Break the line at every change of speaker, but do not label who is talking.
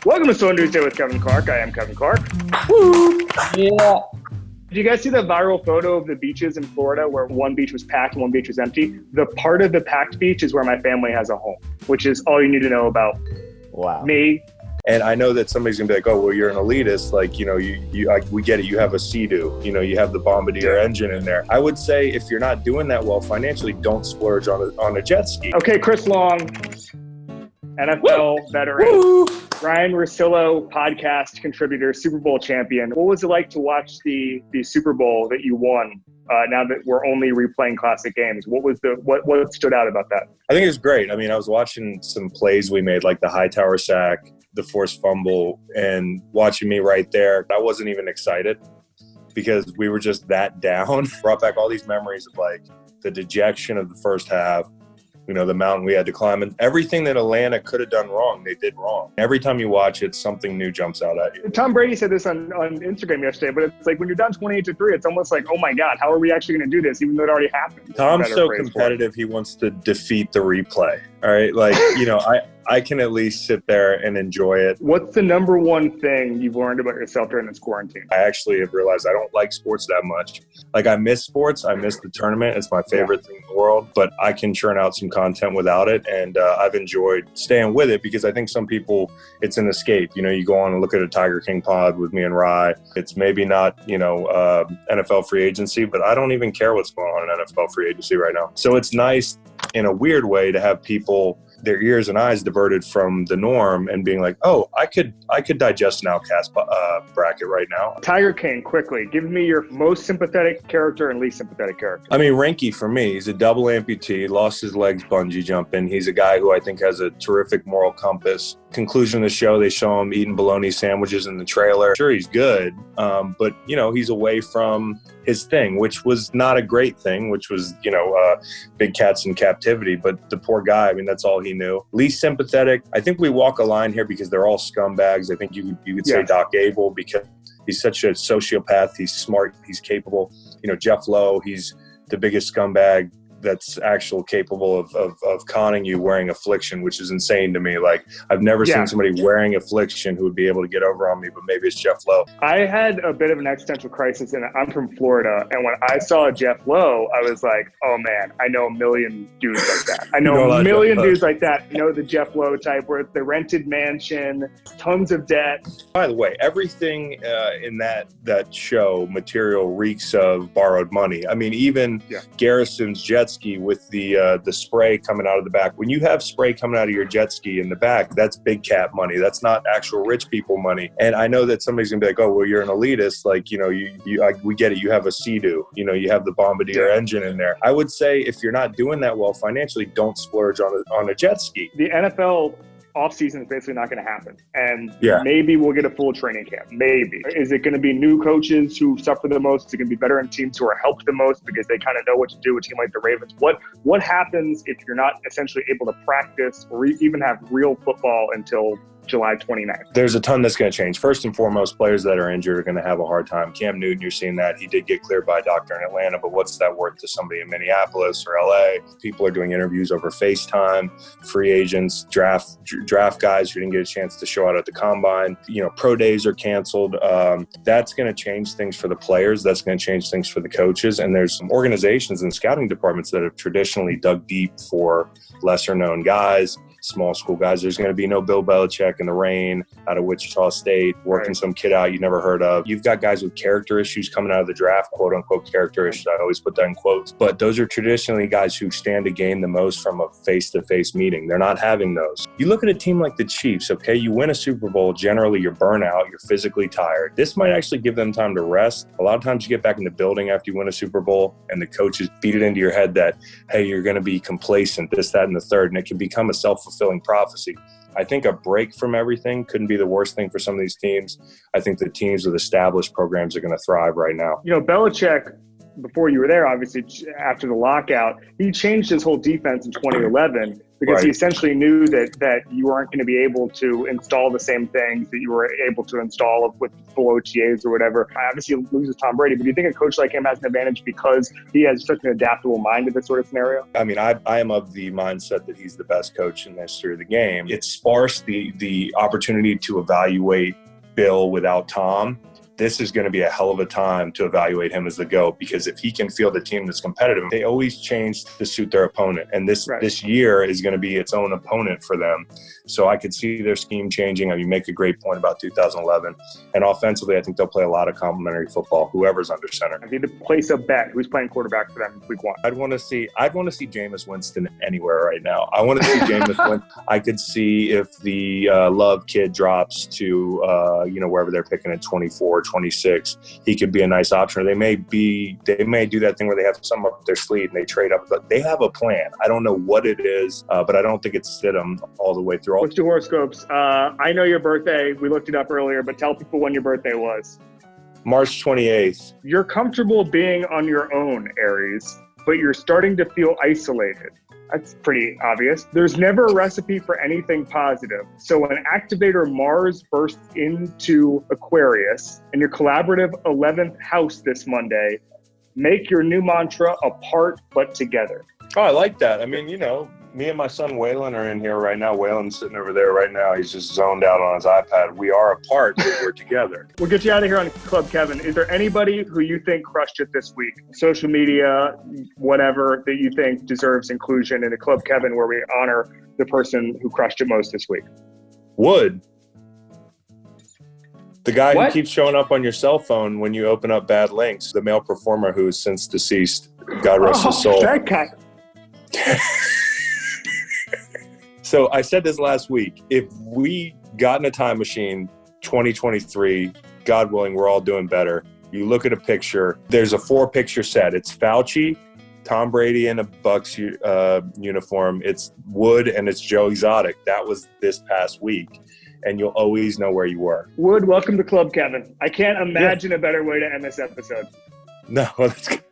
Welcome to Slow News Day with Kevin Clark. I am Kevin Clark.
Woo! Yeah.
Did you guys see the viral photo of the beaches in Florida where one beach was packed and one beach was empty? The part of the packed beach is where my family has a home, which is all you need to know about me.
And I know that somebody's gonna be like, "Oh, well, you're an elitist. Like, we get it. You have a Sea-Doo. You have the Bombardier engine in there." I would say if you're not doing that well financially, don't splurge on a jet ski.
Okay, Chris Long, NFL veteran, Ryan Russillo, podcast contributor, Super Bowl champion. What was it like to watch the Super Bowl that you won? Now that we're only replaying classic games, what stood out about that?
I think it was great. I mean, I was watching some plays we made, like the high tower sack, the forced fumble, and watching me right there, I wasn't even excited because we were just that down. Brought back all these memories of like the dejection of the first half, the mountain we had to climb, and everything that Atlanta could have done wrong, they did wrong. Every time you watch it, something new jumps out at you.
Tom Brady said this on Instagram yesterday, but it's like when you're down 28-3, it's almost like, oh my God, how are we actually going to do this, even though it already happened?
Tom's so competitive, he wants to defeat the replay. All right, like, I can at least sit there and enjoy it.
What's the number one thing you've learned about yourself during this quarantine?
I actually have realized I don't like sports that much. Like, I miss sports. I miss the tournament. It's my favorite thing in the world, but I can churn out some content without it. And I've enjoyed staying with it because I think some people, it's an escape. You go on and look at a Tiger King pod with me and Rye. It's maybe not, NFL free agency, but I don't even care what's going on in NFL free agency right now. So it's nice in a weird way to have people, their ears and eyes diverted from the norm and being like, oh, I could digest an outcast bracket right now.
Tiger King, quickly, give me your most sympathetic character and least sympathetic character.
I mean, Renke for me, he's a double amputee, lost his legs bungee jumping. He's a guy who I think has a terrific moral compass. Conclusion of the show, they show him eating bologna sandwiches in the trailer. Sure, he's good, but he's away from his thing, which was not a great thing, which was, big cats in captivity. But the poor guy, I mean, that's all he knew. Least sympathetic, I think we walk a line here because they're all scumbags. I think you could say Doc Gable because he's such a sociopath. He's smart. He's capable. Jeff Lowe, he's the biggest scumbag that's actually capable of conning you wearing affliction, which is insane to me. Like, I've never seen somebody wearing affliction who would be able to get over on me, but maybe it's Jeff Lowe.
I had a bit of an existential crisis, and I'm from Florida, and when I saw Jeff Lowe, I was like, oh man, I know a million dudes like that. I know a million dudes like that. The Jeff Lowe type where it's the rented mansion, tons of debt.
By the way, everything in that show material reeks of borrowed money. I mean, even Garrison's jet ski with the spray coming out of the back. When you have spray coming out of your jet ski in the back, that's big cat money. That's not actual rich people money. And I know that somebody's gonna be like, "Oh, well, you're an elitist. Like, we get it. You have a Sea-Doo. You have the Bombardier engine in there." I would say if you're not doing that well financially, don't splurge on a jet ski.
The NFL offseason is basically not going to happen. And maybe we'll get a full training camp. Maybe. Is it going to be new coaches who suffer the most? Is it going to be veteran teams who are helped the most because they kind of know what to do with a team like the Ravens? What happens if you're not essentially able to practice or even have real football until July 29th?
There's a ton that's going to change. First and foremost, players that are injured are going to have a hard time. Cam Newton, you're seeing that. He did get cleared by a doctor in Atlanta, but what's that worth to somebody in Minneapolis or LA? People are doing interviews over FaceTime, free agents, draft guys who didn't get a chance to show out at the combine. Pro days are canceled. That's going to change things for the players. That's going to change things for the coaches. And there's some organizations and scouting departments that have traditionally dug deep for lesser known guys, small school guys. There's going to be no Bill Belichick in the rain out of Wichita State working some kid out you never heard of. You've got guys with character issues coming out of the draft, quote unquote character issues. I always put that in quotes. But those are traditionally guys who stand to gain the most from a face-to-face meeting. They're not having those. You look at a team like the Chiefs, okay? You win a Super Bowl, generally you're burnt out, you're physically tired. This might actually give them time to rest. A lot of times you get back in the building after you win a Super Bowl and the coaches beat it into your head that, hey, you're going to be complacent, this, that, and the third. And it can become a self-fulfilling prophecy. I think a break from everything couldn't be the worst thing for some of these teams. I think the teams with established programs are going to thrive right now.
Belichick, before you were there, obviously, after the lockout, he changed his whole defense in 2011 because he essentially knew that you weren't going to be able to install the same things that you were able to install with full OTAs or whatever. Obviously, he loses Tom Brady, but do you think a coach like him has an advantage because he has such an adaptable mind to this sort of scenario?
I mean, I am of the mindset that he's the best coach in the history of the game. It sparse the opportunity to evaluate Bill without Tom. This is going to be a hell of a time to evaluate him as the GOAT, because if he can field a team that's competitive, they always change to suit their opponent. And this year is going to be its own opponent for them. So I could see their scheme changing. I mean, you make a great point about 2011. And offensively, I think they'll play a lot of complementary football, whoever's under center.
I need to place a bet. Who's playing quarterback for them week 1?
I'd want to see Jameis Winston anywhere right now. I want to see Jameis Winston. I could see if the Love kid drops to, wherever they're picking at 24, 26, he could be a nice option. Or they may do that thing where they have some up their sleeve and they trade up, but they have a plan. I don't know what it is, but I don't think it's sit them all the way through.
Let's do horoscopes. I know your birthday. We looked it up earlier, but tell people when your birthday was.
March 28th.
You're comfortable being on your own, Aries, but you're starting to feel isolated. That's pretty obvious. There's never a recipe for anything positive. So when activator Mars bursts into Aquarius and your collaborative 11th house this Monday, make your new mantra apart but together.
Oh, I like that. I mean, me and my son Waylon are in here right now. Waylon's sitting over there right now. He's just zoned out on his iPad. We are apart, but we're together.
We'll get you out of here on Club Kevin. Is there anybody who you think crushed it this week? Social media, whatever, that you think deserves inclusion in a Club Kevin where we honor the person who crushed it most this week?
Wood. The guy who keeps showing up on your cell phone when you open up bad links. The male performer who is since deceased. God rest his soul.
That guy.
So I said this last week. If we got in a time machine, 2023, God willing, we're all doing better. You look at a picture, there's a 4-picture set. It's Fauci, Tom Brady in a Bucs uniform. It's Wood and it's Joe Exotic. That was this past week. And you'll always know where you were.
Wood, welcome to Club Kevin. I can't imagine a better way to end this episode.
No, that's good.